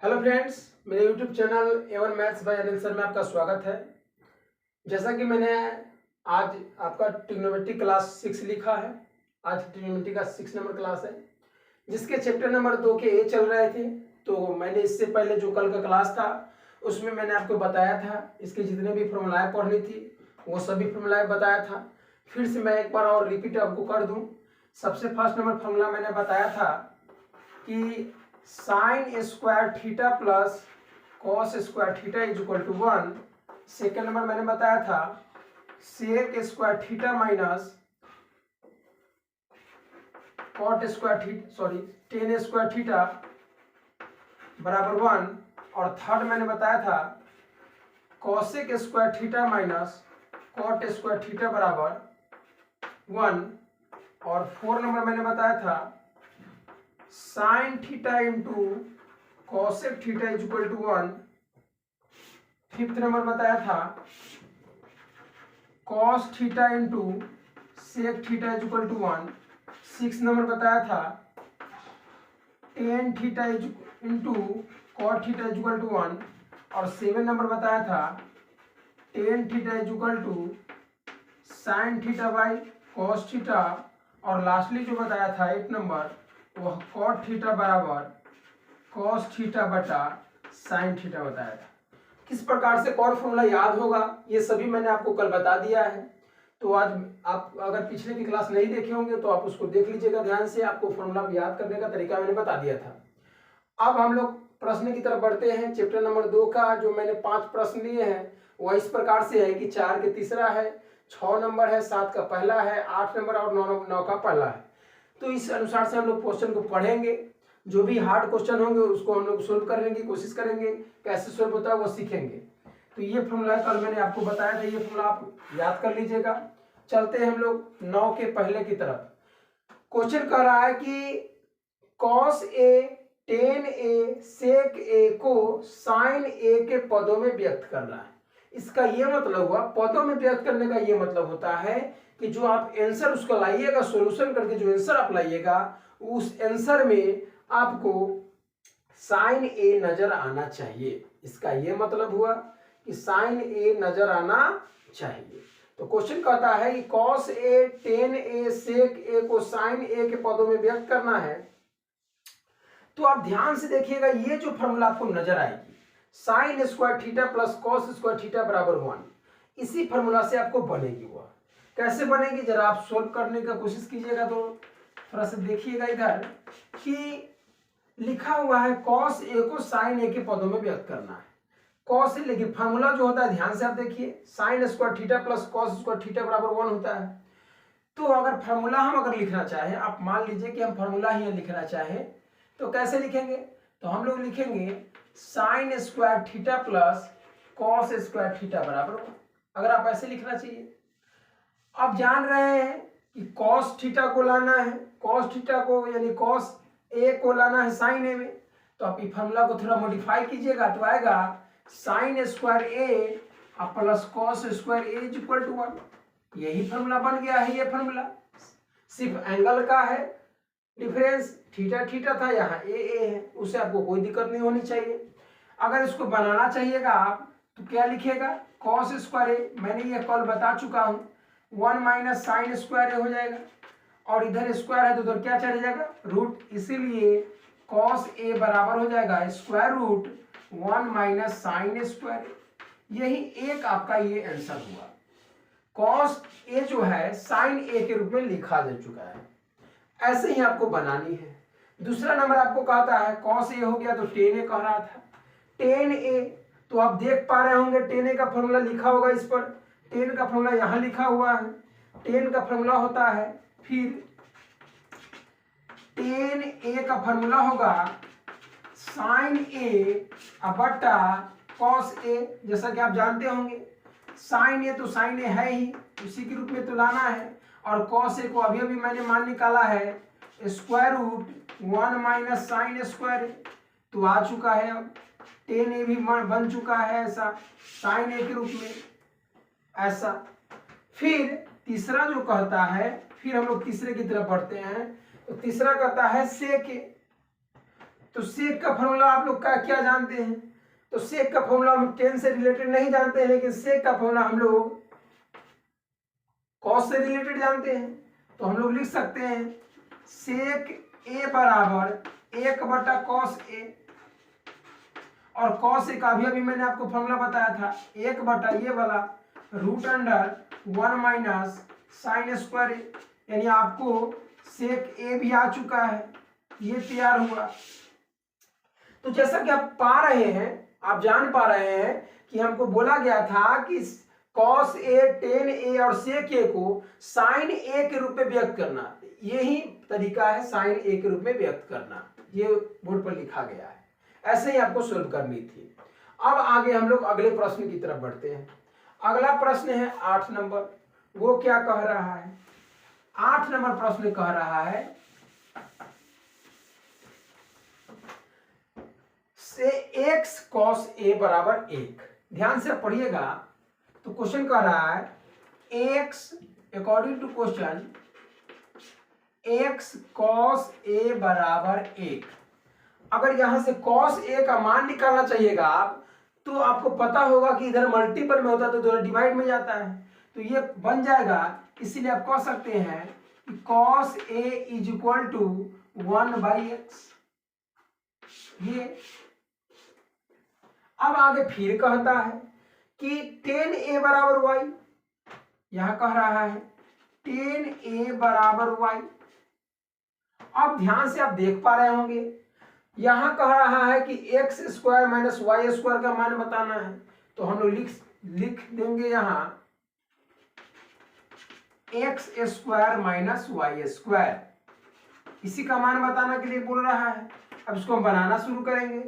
Hello friends, मेरे YouTube channel Avon maths by Anil sir में आपका स्वागत है। जैसा कि मैंने आज आपका ट्रिग्नोमेट्री क्लास 6 लिखा है। आज ट्रिग्नोमेट्री का 6 नंबर क्लास है, जिसके चैप्टर नंबर 2 के ए चल रहे थे। तो मैंने इससे पहले जो कल का क्लास था उसमें मैंने आपको बताया था इसके जितने भी फॉर्मूलाएँ पढ़नी थी वो सभी फॉर्मूलाएँ बताया था। फिर से मैं एक बार और रिपीट आपको कर दूँ। सबसे फर्स्ट नंबर फॉर्मूला मैंने बताया था कि sine square theta plus cos square theta is equal to 1। Second number मैंने बताया था sec square theta minus cot square theta tan square theta बराबर 1। और थर्ड मैंने बताया था cosec square theta minus cot square theta बराबर 1। और फोर्थ नंबर मैंने बताया था sine theta into cosec theta is equal to 1। Fifth number बताया था cos theta into sec theta is equal to 1। Six number बताया था tan theta into cot theta is equal to 1। और सेवन नंबर बताया था tan theta is equal to sine theta by cos theta. और lastly जो बताया था eight number वह कॉट थीटा बराबर कॉस थीटा बटा साइन थीटा बताया था। किस प्रकार से कौन फॉर्मूला याद होगा ये सभी मैंने आपको कल बता दिया है। तो आज आप अगर पिछले की क्लास नहीं देखे होंगे तो आप उसको देख लीजिएगा ध्यान से। आपको फॉर्मूला याद करने का तरीका मैंने बता दिया था। अब हम लोग प्रश्न की तरफ बढ़ते हैं। चैप्टर नंबर 2 का जो मैंने 5 प्रश्न लिए हैं वह इस प्रकार से है कि 4 के तीसरा है, 6 नंबर है, 7 का पहला है, 8 नंबर और 9 का पहला है। तो इस अनुसार से हम लोग क्वेश्चन को पढ़ेंगे। जो भी हार्ड क्वेश्चन होंगे उसको हम लोग सोल्व करने की कोशिश करेंगे। कैसे सोल्व होता है वो सीखेंगे। तो ये फॉर्मूला कल मैंने आपको बताया था, ये फॉर्मूला आप याद कर लीजिएगा। चलते हैं हम लोग 9 के पहले की तरफ। क्वेश्चन कह रहा है कि कॉस ए टेन ए सेक ए को साइन ए के पदों में व्यक्त करना है। इसका ये मतलब हुआ, पदों में व्यक्त करने का ये मतलब होता है कि जो आप आंसर उसका लाइएगा, सॉल्यूशन करके जो आंसर आप लाइएगा उस आंसर में आपको साइन ए नजर आना चाहिए। इसका ये मतलब हुआ कि साइन ए नजर आना चाहिए। तो क्वेश्चन कहता है कि कॉस ए टेन ए सेक ए को साइन ए के पदों में व्यक्त करना है। तो आप ध्यान से देखिएगा, ये जो फॉर्मूला आपको नजर आएगी sign square theta plus cos square theta बराबर 1, इसी फॉर्मूला से आपको बनेगी। वह कैसे बनेगी जरा आप सोल्व करने का कोशिश कीजिएगा। तो थोड़ा सा देखिएगा इधर कि लिखा हुआ है कॉस ए को साइन ए के पदों में व्यक्त करना है। कॉस ए, लेकिन फार्मूला जो होता है ध्यान से आप देखिए sign square theta plus cos square theta बराबर 1 होता है। तो अगर फार्मूला हम अगर लिखना चाहें, आप मान लीजिए कि हम फार्मूला ही लिखना चाहें तो कैसे लिखेंगे? तो हम लोग लिखेंगे sign square theta plus cos square theta बराबर 1। अगर आप ऐसे लिखना चाहिए। आप जान रहे हैं कि कॉस थीटा को लाना है, कॉस थीटा को यानी कॉस ए को लाना है साइन ए में। तो आप इस फॉर्मूला को थोड़ा मॉडिफाई कीजिएगा तो आएगा sine square A plus cos square A is equal to 1। यही फॉर्मूला बन गया है। ये फॉर्मूला सिर्फ एंगल का है डिफरेंस, थीटा थीटा था, यहाँ ए है, उससे आपको कोई दिक्कत नहीं होनी चाहिए। अगर इसको बनाना चाहिएगा आप तो क्या लिखिएगा कॉस स्क्वायर ए, मैंने ये कल बता चुका हूँ 1 माइनस साइन स्क्वायर ए हो जाएगा। और इधर स्क्वायर है तो उधर क्या चढ़ जाएगा रूट, इसीलिए कॉस ए बराबर हो जाएगा square root 1 minus sine square. यही एक आपका ये आंसर हुआ। कॉस ए जो है साइन ए के रूप में लिखा जा चुका है। ऐसे ही आपको बनानी है। दूसरा नंबर आपको कहता है कॉस ए हो गया तो टेन ए कह रहा था। टेन ए तो आप देख पा रहे होंगे टेन ए का फॉर्मूला लिखा होगा इस पर। टेन का फॉर्मूला यहाँ लिखा हुआ है। टेन का फॉर्मूला होता है, फिर टेन ए का फॉर्मूला होगा साइन ए बटा कॉस ए। जैसा कि आप जानते होंगे साइन ए तो साइन ए है ही, उसी के रूप में तो लाना है। और कॉस ए को अभी अभी मैंने मान निकाला है square root 1 minus sine square A. तो आ चुका है, अब टेन ए भी बन चुका है ऐसा साइन ए के रूप में ऐसा। फिर तीसरा जो कहता है, फिर हम लोग तीसरे की तरफ बढ़ते हैं। तो तीसरा कहता है सेक ए। तो सेक का फॉर्मूला आप लोग का क्या जानते हैं? तो सेक का फॉर्मूला हम टेन से रिलेटेड नहीं जानते हैं, लेकिन सेक का फॉर्मूला हम लोग कॉस से रिलेटेड जानते हैं। तो हम लोग लिख सकते हैं सेक ए बराबर 1/cos ए, और cos ए का भी अभी मैंने आपको फॉर्मूला बताया था 1 ये वाला √1 - sin स्क्वायर ए, यानी आपको सेक ए भी आ चुका है, ये तैयार हुआ। तो जैसा कि आप पा रहे हैं, आप जान पा रहे हैं कि हमको बोला गया था कि cos ए, tan ए और sec ए को sin ए के रूप में व्यक्त करना, यही तरीका है sin ए के रूप में व्यक्त करना, ये बोर्ड पर लिखा गया है। ऐसे ही आपको सोल्व करनी थी। अब आगे हम लोग अगले प्रश्न की तरफ बढ़ते हैं। अगला प्रश्न है 8 नंबर। वो क्या कह रहा है? 8 नंबर प्रश्न कह रहा है से x cos a बराबर 1। ध्यान से पढ़िएगा। तो क्वेश्चन कह रहा है x according to question x cos a बराबर 1। अगर यहां से cos a का मान निकालना चाहिएगा आप, तो आपको पता होगा कि इधर मल्टीपल में होता है तो इधर डिवाइड में जाता है, तो ये बन जाएगा। इसीलिए आप कह सकते हैं कि cos a = 1/x। ये अब आगे फिर कहता है कि tan a बराबर y, यहां कह रहा है tan a बराबर y। अब ध्यान से आप देख पा रहे होंगे, यहां कह रहा है कि x² - y² का मान बताना है, तो हम लोग लिख देंगे यहां x² - y², इसी का मान बताने के लिए बोल रहा है। अब इसको हम बनाना शुरू करेंगे।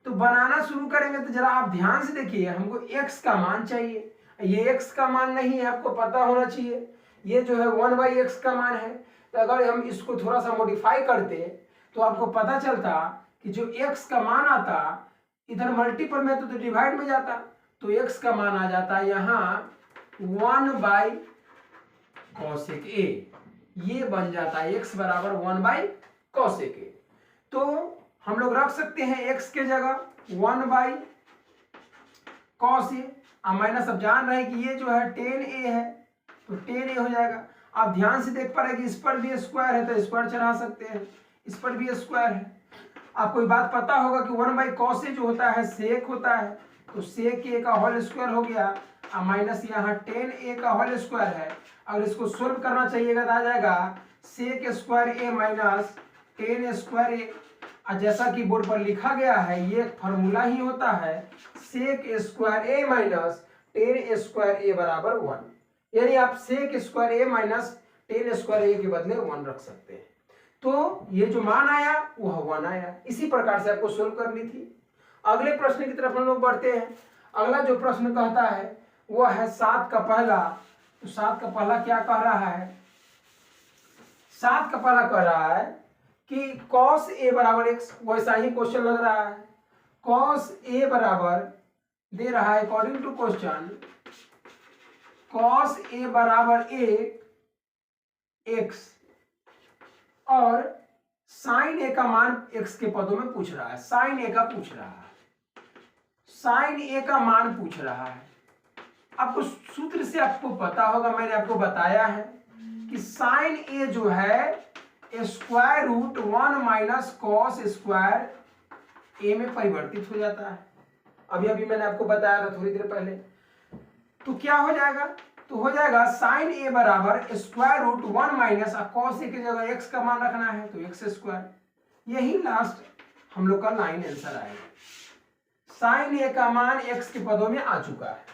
तो बनाना शुरू करेंगे तो जरा आप ध्यान से देखिए, हमको x का मान चाहिए, ये x का मान नहीं है, आपको पता होना चाहिए। ये जो है 1/x का मान है। तो अगर हम इसको थोड़ा सा मॉडिफाई करते तो आपको पता चलता कि जो x का मान आता इधर मल्टीपल में तो डिवाइड में जाता, तो x का मान आ जाता यहाँ 1/cos a, ये बन जाता है x बराबर 1/cos a। तो हम लोग रख सकते हैं x के जगह 1/cos a, अब माइनस अब जान रहे हैं कि ये जो है tan a है, तो tan a हो जाएगा। आप ध्यान से देख पा रहे हैं कि इस पर भी स्क्वायर है तो स्क्वायर चढ़ा सकते हैं, इस पर भी स्क्वायर है। आपको ये बात पता होगा कि 1/cos a जो होता है सेक होता है, तो सेक a का होल स्क्वायर हो गया, अब माइनस यहाँ tan a का होल स्क्वायर है। अगर इसको सोल्व करना चाहिएगा तो आ जाएगा sec square a minus tan square a। जैसा कि बोर्ड पर लिखा गया है, ये फॉर्मूला ही होता है sec square a minus tan square a बराबर 1, यानी आप sec square a minus tan square a के बदले 1 रख सकते हैं। तो ये जो मान आया वह 1 आया। इसी प्रकार से आपको सोल्व करनी थी। अगले प्रश्न की तरफ हम लोग बढ़ते हैं। अगला जो प्रश्न कहता है वह है 7 का पहला। तो 7 का पहला क्या कह रहा है? 7 का पहला कह रहा है कि cos a बराबर x, वैसा ही क्वेश्चन लग रहा है। cos a बराबर दे रहा है according to question cos a बराबर x, और sin a का मान x के पदों में पूछ रहा है, sin a का पूछ रहा है, sin a का मान पूछ रहा है। आपको सूत्र से आपको पता होगा, मैंने आपको बताया है कि sin a जो है √1 - cos स्क्वायर a में परिवर्तित हो जाता है। अभी मैंने आपको बताया था थोड़ी देर पहले। तो क्या हो जाएगा? तो हो जाएगा sin a बराबर √1 - cos a की जगह x का मान रखना है तो x²। यही लास्ट हम लोग का लाइन आंसर आएगा। sin a का मान x के पदों में आ चुका है,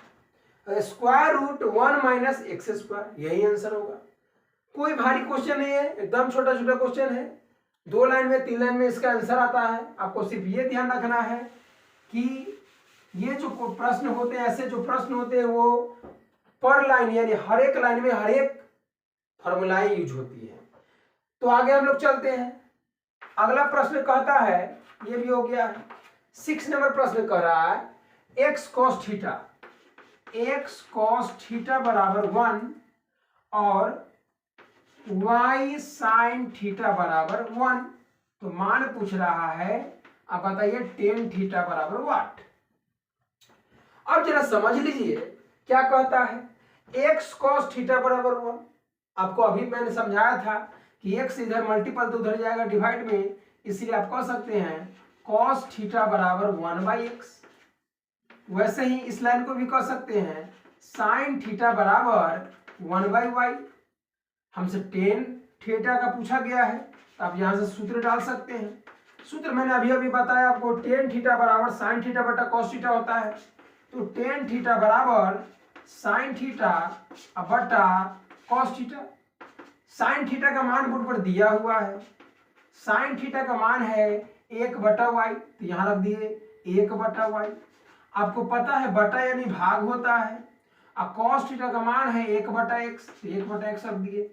√1 - x², यही आंसर होगा। कोई भारी क्वेश्चन नहीं है, एकदम छोटा छोटा क्वेश्चन है, 2 लाइन में 3 लाइन में इसका आंसर आता है। आपको सिर्फ ये ध्यान रखना है कि ये जो प्रश्न होते हैं, ऐसे जो प्रश्न होते हैं वो पर लाइन यानी हर एक लाइन में हर एक फॉर्मूलाएं यूज होती है। तो आगे हम लोग चलते हैं। अगला प्रश्न कहता है, ये भी हो गया है। 6 नंबर प्रश्न कह रहा है x cos थीटा बराबर 1 और y sin थीटा बराबर 1। तो मान पूछ रहा है अब बताइए टेन थीटा बराबर वाट। अब जरा समझ लीजिए क्या कहता है, एक्स कॉस थीटा बराबर 1। आपको अभी मैंने समझाया था कि एक्स इधर मल्टीपल तो उधर जाएगा डिवाइड में, इसलिए आप कह सकते हैं कॉस थीटा बराबर 1/x। वैसे ही इस लाइन को भी कह सकते हैं साइन थीटा बराबर 1/y। हमसे टेन थीटा का पूछा गया है तो आप यहां से सूत्र डाल सकते हैं। सूत्र मैंने अभी अभी बताया आपको, टेन थीटा बराबर साइन थीटा बटा कॉस थीटा होता है। तो टेन थीटा बराबर साइन थीटा बटा कॉस थीटा। साइन थीटा का मान बोर्ड पर दिया हुआ है, साइन थीटा का मान है 1/y, तो यहां रख दिए 1/y। आपको पता है बटा यानी भाग होता है, और कॉस थीटा का मान है 1/x, तो 1/x रख दिए।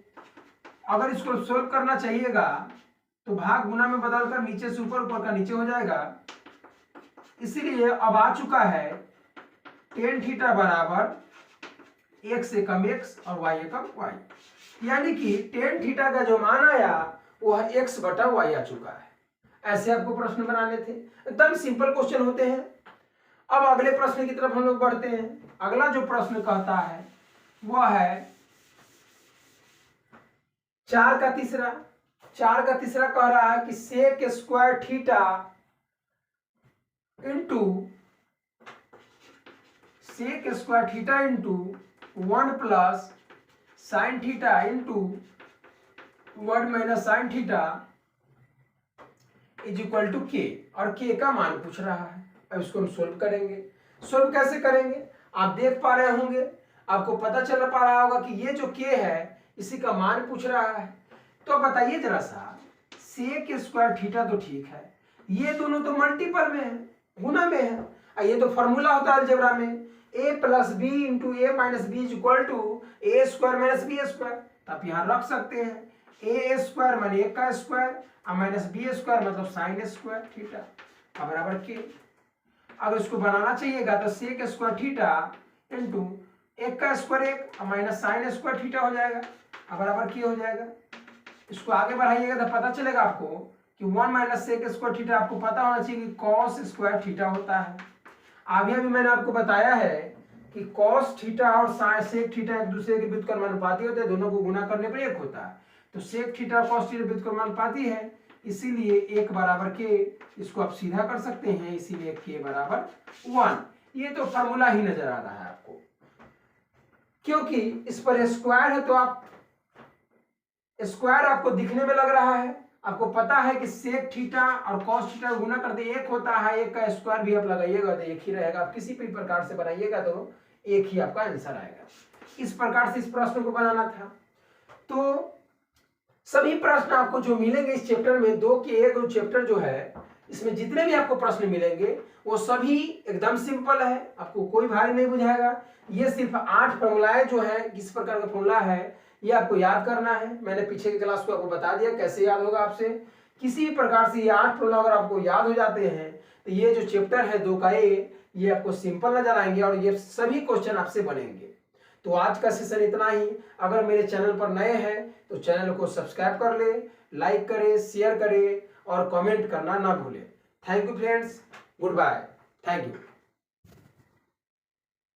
अगर इसको सोल्व करना चाहिएगा तो भाग गुना में बदलकर नीचे से ऊपर, ऊपर का नीचे हो जाएगा। इसीलिए अब आ चुका है टेन थीटा बराबर x एकम x और y एकम y, यानी कि टेन थीटा का जो मान आया वह x/y आ चुका है। ऐसे आपको प्रश्न बनाने थे, एकदम सिंपल क्वेश्चन होते हैं। अब अगले प्रश्न की तरफ हम लोग बढ़ते हैं। अगला जो प्रश्न कहता है वह है 4 का तीसरा। 4 का तीसरा कह रहा है कि sec square theta into 1 plus sine theta into 1 minus sine theta is equal to k, और के का मान पूछ रहा है। अब इसको हम सोल्व करेंगे। सोल्व कैसे करेंगे आप देख पा रहे होंगे, आपको पता चल पा रहा होगा कि ये जो के है इसी का मान पूछ रहा है। तो बताइए जरा सा, सेक स्क्वायर थीटा तो ठीक है, ये दोनों तो मल्टीपल में है, गुना में है। ये तो फॉर्मूला होता है अलजेब्रा में, a plus b into a minus b is equal to a square minus b square. तो आप यहाँ रख सकते हैं ए स्क्वायर माने एक का स्क्वायर और माइनस बी स्क्वायर मतलब साइन स्क्वायर थीटा बराबर के। अगर इसको बनाना चाहिएगा तो सेक स्क्वायर थीटा इंटू एक का स्क्वायर एक और माइनस साइन स्क्वायर थीटा हो जाएगा बराबर के हो जाएगा। इसको आगे बढ़ाइएगा तो पता चलेगा आपको कि 1 माइनस सेक स्क्वायर थीटा, आपको पता होना चाहिए कि कॉस स्क्वायर थीटा होता है। अभी अभी मैंने आपको बताया है कि कॉस थीटा और सेक थीटा एक दूसरे के व्युत्क्रमानुपाती होते हैं, दोनों को गुना करने पर एक होता है। तो सेक थीटा और कॉस थीटा व्युत्क्रमानुपाती है, इसीलिए एक बराबर के, इसको आप सीधा कर सकते हैं, इसीलिए के बराबर 1। ये तो फॉर्मूला ही नजर आ रहा है आपको, क्योंकि इस पर स्क्वायर है तो आप स्क्वायर आपको दिखने में लग रहा है। आपको पता है कि सेक थीटा और कॉस थीटा गुना करते एक होता है, एक का स्क्वायर भी आप लगाइएगा तो एक ही रहेगा। आप किसी भी प्रकार से बनाइएगा तो एक ही आपका आंसर आएगा। इस प्रकार से इस प्रश्न को बनाना था। तो सभी प्रश्न आपको जो मिलेंगे इस चैप्टर में, 2 के 1 चैप्टर जो है, इसमें जितने भी आपको प्रश्न मिलेंगे वो सभी एकदम सिंपल है, आपको कोई भारी नहीं बुझाएगा। ये सिर्फ 8 फॉर्मूलाएं जो है, किस प्रकार का फॉर्मूला है ये आपको याद करना है। मैंने पीछे की क्लास को आपको बता दिया कैसे याद होगा आपसे। किसी भी प्रकार से ये 8 फॉर्मूला अगर आपको याद हो जाते हैं तो ये जो चैप्टर है 2 का ये आपको सिंपल नजर आएंगे और ये सभी क्वेश्चन आपसे बनेंगे। तो आज का सेशन इतना ही। अगर मेरे चैनल पर नए हैं तो चैनल को सब्सक्राइब कर ले, लाइक करे, शेयर करे और कमेंट करना ना भूले। Thank you friends, good bye, thank you.